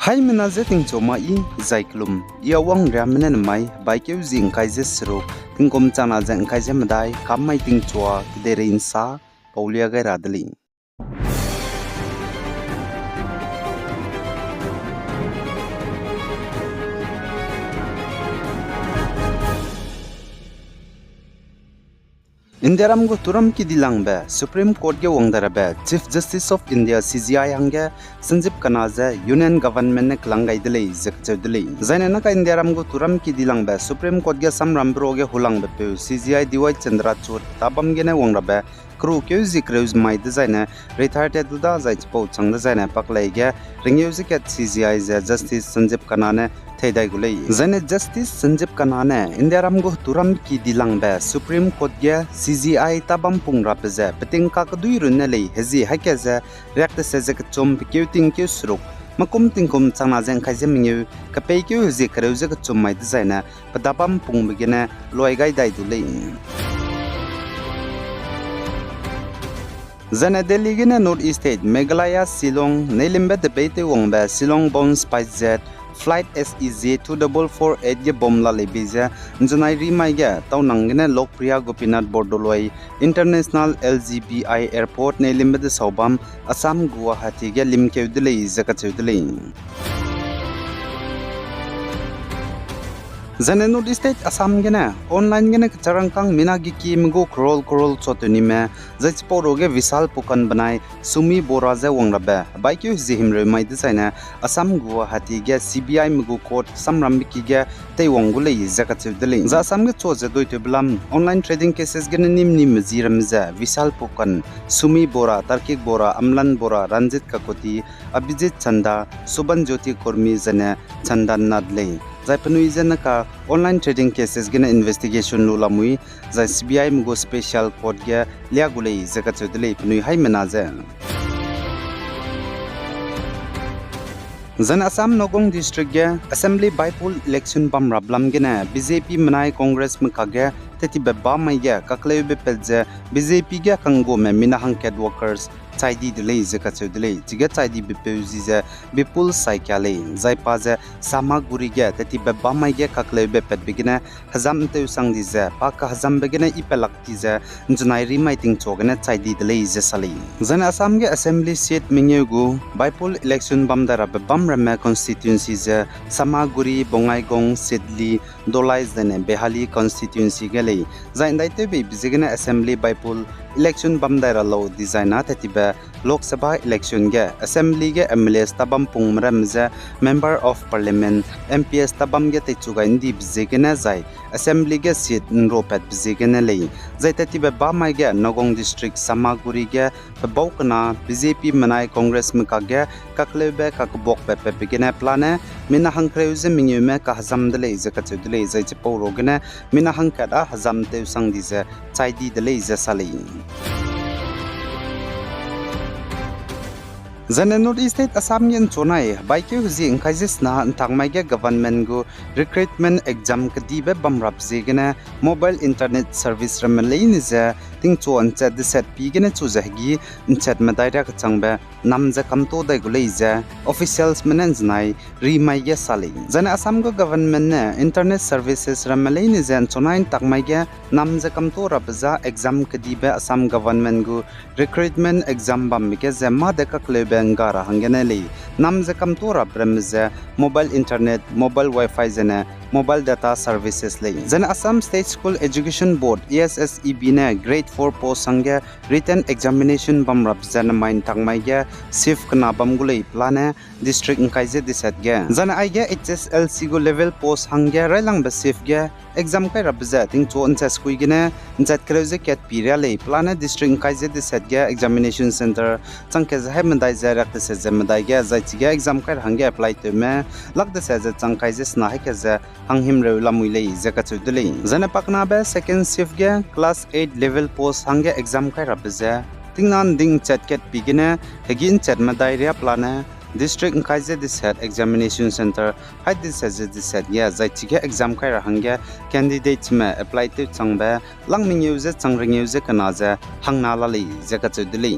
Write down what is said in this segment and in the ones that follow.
Hai menaze ting choma I zaiklum iawang ramnen mai baikeu jing kaije sro tingkom chana jang kaije madai kammai ting chwa derein sa paulia gai radli India ramgo turam ki dilang be Supreme Court ge wangdara be Chief Justice of India CJI hange Sanjeev Kanaze Union Government ne klangai dile zakchadile zaina na ka India ramgo turam ki dilang be Supreme Court ge samram bro ge hulang be CJI DY Chandrachur tabam ge ne wangra be kru keu zikreus mai design retired da zaitpo chang design paklai ge ringeu ziket CJI ze Justice Sanjeev Kanane Thedai gulei zane Justice Sanjeev Kanane India ramgo turam ki dilang be Supreme Court ge CJI tabam pungra peze peting ka kadui runne lei hezi hakeze react seze ka chom keuting ke suruk makum tingkom changna jeng khaije mingeu ka pei ke hezi kareuze ka chom mai design padapam pung begene loi gai dai dulei Zana Delhi gene North East State Meghalaya Shillong Nelimbe de Bete Wongba Shillong Bound Spice Jet Flight SEZ 2448 ge bomla lebiza Janai Rimai ge taunang gene Lokpriya Gopinath Bordoloi International LGBI Airport Nelimbe de Saubam Assam Guwahati ge limkeudle zakachudle Zane North State Assam gene online gene charangkang minagi ki mgo krol chotuni me zaitporo ge visal pukan banai sumi boraze wangrabe baikyu zihimre mai designa Assam Guwahati ge CBI mgo court samram ki ge teiwangule zakachudle za Assam ge choje doite blam online trading cases gene nim ziramza visal pukan sumi bora tarkik bora amlan bora ranjit kakoti abhijit chanda suban jyoti kormi jane chanda nadle Zaipanu ka online trading cases gena investigation lula mui za CBI mgo special court ge lia gulei zakachudle pnui hai menaze Zan Assam Nogong district ge assembly bypoll election bam rablam gena BJP manai congress mkhage teti beba mai ge kakleu be pelje BJP ge kango me minahang cat workers Chaidi delay zakachudle tiga chaidi bepeuzi ze bipul saikale zaipa ze samaguri ge teti beba mai ge kakle be pet begine hazam te sang di ze pak hazam begine ipelakti ze junai ri mai ting chogene chaidi delay ze sali zan Assam ge assembly seat mingegu bypoll election bam dara bam rame constituency ze samaguri bongaigong sidli dolai zene behali constituency ge lei zain daite be bizigene assembly bypoll election bam dara law designa tetiba Lok Sabha election ge assembly ge MLAs tabam pungmram ze member of parliament MPs tabam ge techuga indi bzegena zai assembly ge seat nropet bzegena lei zai tetiba ba mai ge Nogong district Samaguri ge bawkna BJP manai congress mka ge kaklebe kakbok pe begena plane mina hangkreuze mingyume ka hazam dele ze kachudle zai cheporo gena mina hangkada hazam te sang dize chaidi dele ze sali Zane North East State Assam yen chonai baike huji ingkaisis na thangmai ge government go recruitment exam kadi be bamrap jegena mobile internet service ramlein ze ting chon chat de set pi gena chu jahgi chat madai ra changbe namja kamto dai gulei ze officials manage nai ri mai ge sali Zane Assam go government ne internet services ramlein ze chonai takmai ge namja kamto rabza exam kadi be Assam government go recruitment exam bam ge ze ma de ka Bengara hangeneli namze kamtora bremze mobile internet mobile wifi zene mobile data services lei zan Assam State School Education Board ESSEB ne grade 4 post hange written examination bamrap zan main thangmai ge sif kana bamgulei plane district kaije disat ge zan ai ge HSLC go level post hange railang be sif ge exam kai rabza ting chon cha skui gene jat kreuze ket piria lei plane district kaije disat ge examination center changke zai mandai zarak se zemdai ge zai ge exam kai hange apply to me lak de se chang kaije sna hai ke ze hanghim reula muilei zakachudle zana pakna be second shift ge class 8 level post hange exam kai rabza tingnan ding chat ket pigine hegin chat madai ria plane district kaije disat examination center had this as disat ya zai ge exam kai hange candidates me apply to changbe langming use changring use kana za hangna la lei zakachudle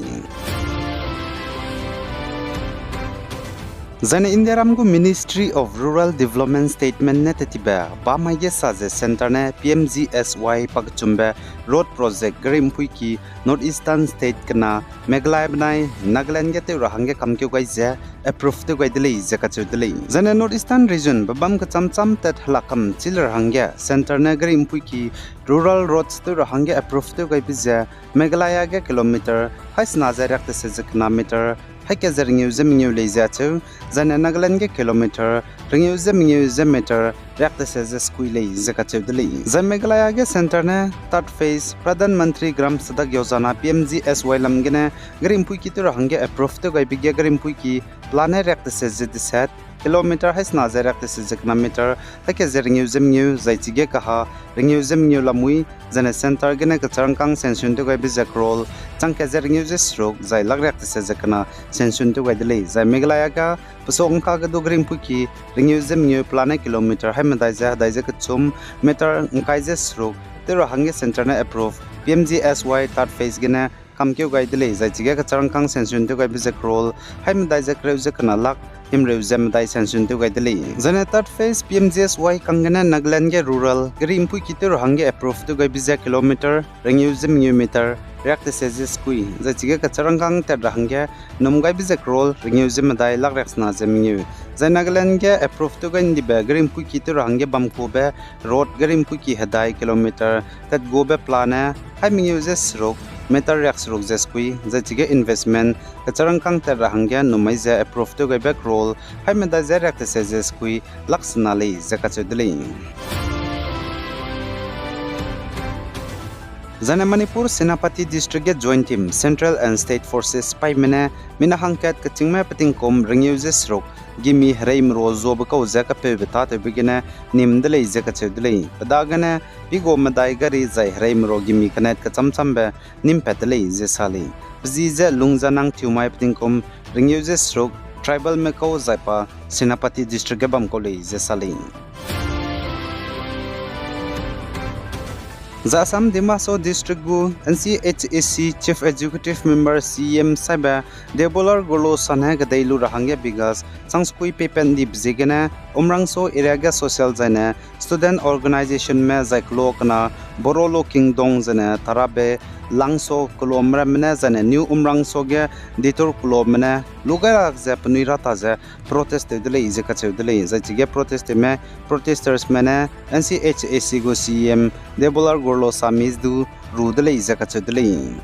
Zane Indiaramgu Ministry of Rural Development Statement ne tetiba Bamaye Saze Center ne PMGSY Pagchumbe Road Project Garimpui ki Northeastern State kana Meghalaya bnai Nagaland ge te rahange kamkyo gaize approved te gaidele zakachudele Zane Northeastern region babam ka chamcham tat halakam chilar hangya center ne Garimpui ki rural roads te rahange approved te gaibize Meghalaya ge kilometer hais nazarak te se kilometer Hake zeringu zemingu leizatu zane Nagaland ge kilometer ringu zemingu meter rakta se squile zakachudeli zan Meghalaya ge center ne third phase Pradhan Mantri Gram Sadak Yojana PMGSY lamgene Garimpui ki tu hange approved to gaibigya Garimpui ki plane rakta se set kilometer has nazarak this is kilometer hake zeringu zemingu zaitige kaha ringu zemingu lamui zane center gene kacharangkang sensun to gaibi zakrol changke zeringu stroke zai lagrak this is kana sensun to gaidele zai Meghalaya ka pusong ka do Garimpui ki ringu zemingu plane kilometer hamadaiza daiza kachum meter ngkaije stroke tero hange center na approve PMGSY third phase gene kamkyo gaidele zai chige kacharangkang sensun to gaibi zakrol hamadaiza kreuze kana lak Himreuze dai sensun to gaidele zane third phase PMGSY kangana Nagaland ge rural Garimpui ki tero hange approved to gaibiza kilometer ringu meter rakte se skui za chige kacharangkang ta hange nomgai biza krol ringu dai lagraksna zemingu za Nagaland ge approved to gain di Garimpui ki tero hange bamko be road Garimpui ki hedai kilometer tat go be plana hamingu srok meter rak srok skui za chige investment kacharangkang ta hange nomai za approved to gaibek role haimeda za rakte se skui laksna le zakachudele Zane Manipur Senapati District ge Joint Team Central and State Forces pai mena minahangkat kachingma patingkom ringu srok gimi hraim rozo ba ko zaka pe beta te bigina nimdele zaka chedele padagana bigo madai gari zai hraim ro gimi kanet ka chamchambe nim petele je sali bzize lungjanang thumai patingkom ringu srok tribal meko zaipa Senapati District ge bam ko le je sali The Assam Dimaso District Gu NCHAC Chief Executive Member CM Saiba Debolar Golo Sanha Gadailu Rahangya Bigas Sangskui Pepen Dip Zigana Umrangso Iraga Social Zana Student Organization Me Zaiklo Kana Borolo Kingdong Zana Tarabe Langso Kulomra Mena Zana New Umrangso Ge Ditor Kulomena Lugara Zapanira Taza Protest Dele Izakache Dele Zachige Protest Me Protesters Mena NCHAC Go CM Debolar Gorlo Samis du Rudele Izakachudele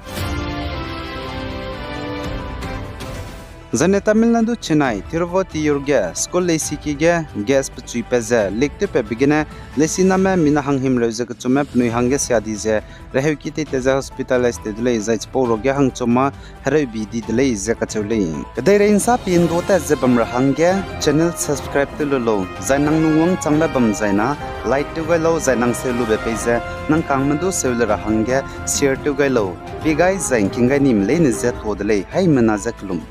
Zane Tamil Nadu Chennai Tiruvati Yurga School Lesiki Ga Gas Pchui Peza Lekte Pe Bigina Lesiname Minahang Him Lozakachumap Nuihanga Siadize Rahukite Teza Hospitalized Dele Zach Poroga Hangchoma Harabi Dele Zakachule Kadere Insa Pin Dota Zebam Rahanga Channel Subscribe to Lolo Zainang Nung Changla Bam Zaina Light to Galo Zainang Selube Peza Nang Kangmadu Sela Rahanga Share to Galo Bigai Zain Kinga Nim Lane Zet Wodele Hai Manazaklum